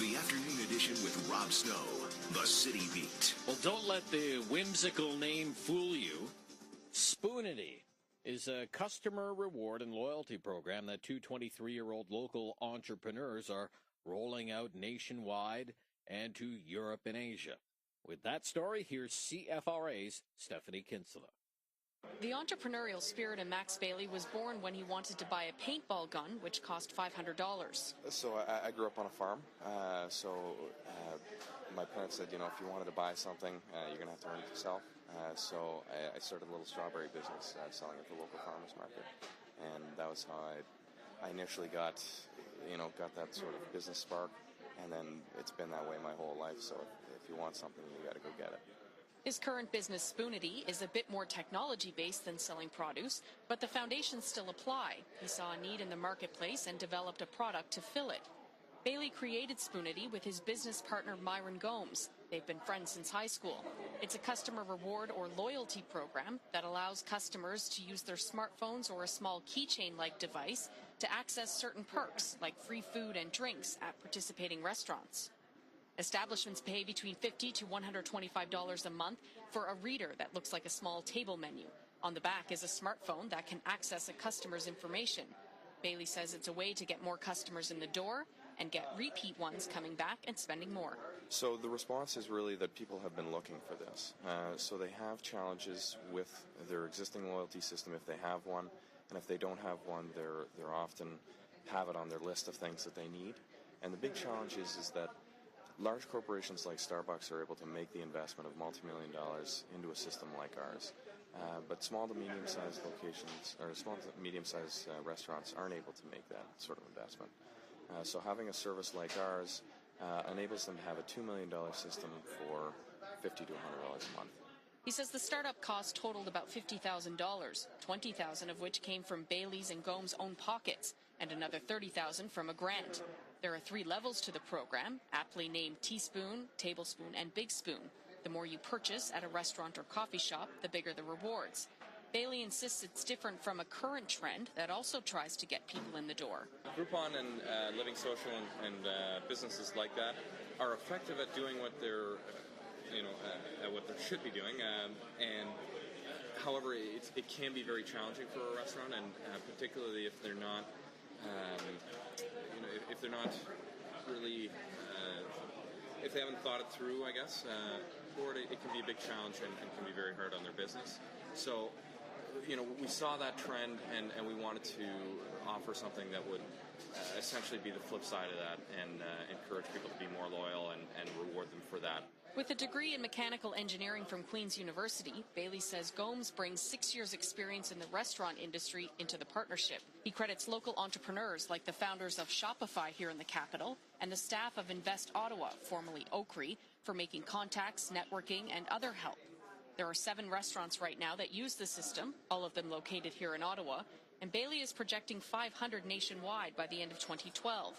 The afternoon edition with Rob Snow, the City Beat. Well, don't let the whimsical name fool you. Spoonity is a customer reward and loyalty program that two 23-year-old local entrepreneurs are rolling out nationwide and to Europe and Asia. With that story, here's CFRA's Stephanie Kinsella. The entrepreneurial spirit in Max Bailey was born when he wanted to buy a paintball gun, which cost $500. So I grew up on a farm. My parents said, if you wanted to buy something, you're going to have to learn it yourself. So I started a little strawberry business selling at the local farmers market. And that was how I initially got that sort of business spark. And then it's been that way my whole life. So if you want something, you got to go get it. His current business, Spoonity, is a bit more technology-based than selling produce, but the foundations still apply. He saw a need in the marketplace and developed a product to fill it. Bailey created Spoonity with his business partner, Myron Gomes. They've been friends since high school. It's a customer reward or loyalty program that allows customers to use their smartphones or a small keychain-like device to access certain perks, like free food and drinks at participating restaurants. Establishments pay between $50 to $125 a month for a reader that looks like a small table menu. On the back is a smartphone that can access a customer's information. Bailey says it's a way to get more customers in the door and get repeat ones coming back and spending more. So the response is really that people have been looking for this. So they have challenges with their existing loyalty system if they have one, and if they don't have one, they're often have it on their list of things that they need. And the big challenge is that large corporations like Starbucks are able to make the investment of multi-million dollars into a system like ours. But small to medium-sized locations, or small to medium-sized restaurants aren't able to make that sort of investment. So having a service like ours enables them to have a $2 million system for $50 to $100 a month. He says the startup cost totaled about $50,000, $20,000 of which came from Bailey's and Gomes' own pockets, and another $30,000 from a grant. There are 3 levels to the program, aptly named Teaspoon, Tablespoon, and Big Spoon. The more you purchase at a restaurant or coffee shop, the bigger the rewards. Bailey insists it's different from a current trend that also tries to get people in the door. Groupon and Living Social and businesses like that are effective at doing what they're, what they should be doing. And however, it can be very challenging for a restaurant, and particularly if they're not, if they're not really, if they haven't thought it through, I guess, or it can be a big challenge and can be very hard on their business. So, we saw that trend, and we wanted to offer something that would essentially be the flip side of that and encourage people to be more loyal and reward them for that. With a degree in mechanical engineering from Queen's University, Bailey says Gomes brings 6 years' experience in the restaurant industry into the partnership. He credits local entrepreneurs like the founders of Shopify here in the capital and the staff of Invest Ottawa, formerly Oakry, for making contacts, networking, and other help. There are 7 restaurants right now that use the system, all of them located here in Ottawa, and Bailey is projecting 500 nationwide by the end of 2012.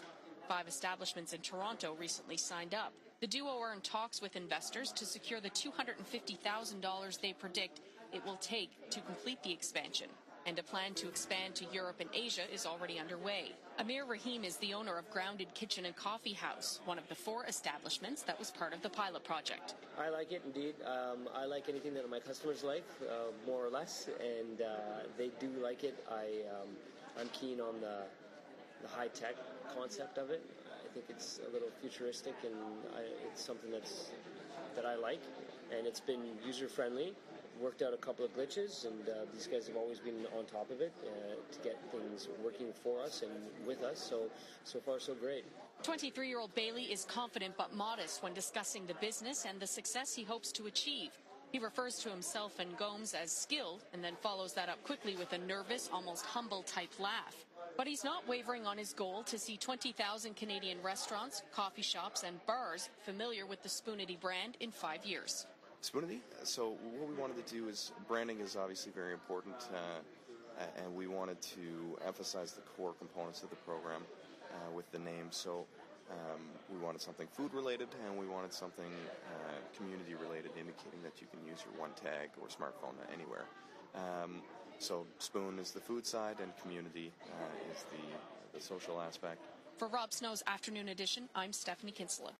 5 establishments in Toronto recently signed up. The duo are in talks with investors to secure the $250,000 they predict it will take to complete the expansion. And a plan to expand to Europe and Asia is already underway. Amir Rahim is the owner of Grounded Kitchen and Coffeehouse, one of the 4 establishments that was part of the pilot project. I like it indeed. I like anything that my customers like, more or less, and they do like it. I'm keen on the high-tech concept of it. I think it's a little futuristic, and it's something that I like, and it's been user-friendly. Worked out a couple of glitches, and these guys have always been on top of it to get things working for us and with us, so far so great. 23-year-old Bailey is confident but modest when discussing the business and the success he hopes to achieve. He refers to himself and Gomes as skilled and then follows that up quickly with a nervous, almost humble type laugh. But he's not wavering on his goal to see 20,000 Canadian restaurants, coffee shops, and bars familiar with the Spoonity brand in 5 years. Spoonity? So what we wanted to do is, branding is obviously very important, and we wanted to emphasize the core components of the program with the name. So we wanted something food-related, and we wanted something community-related, indicating that you can use your one tag or smartphone anywhere. So Spoon is the food side, and community is the social aspect. For Rob Snow's Afternoon Edition, I'm Stephanie Kinsella.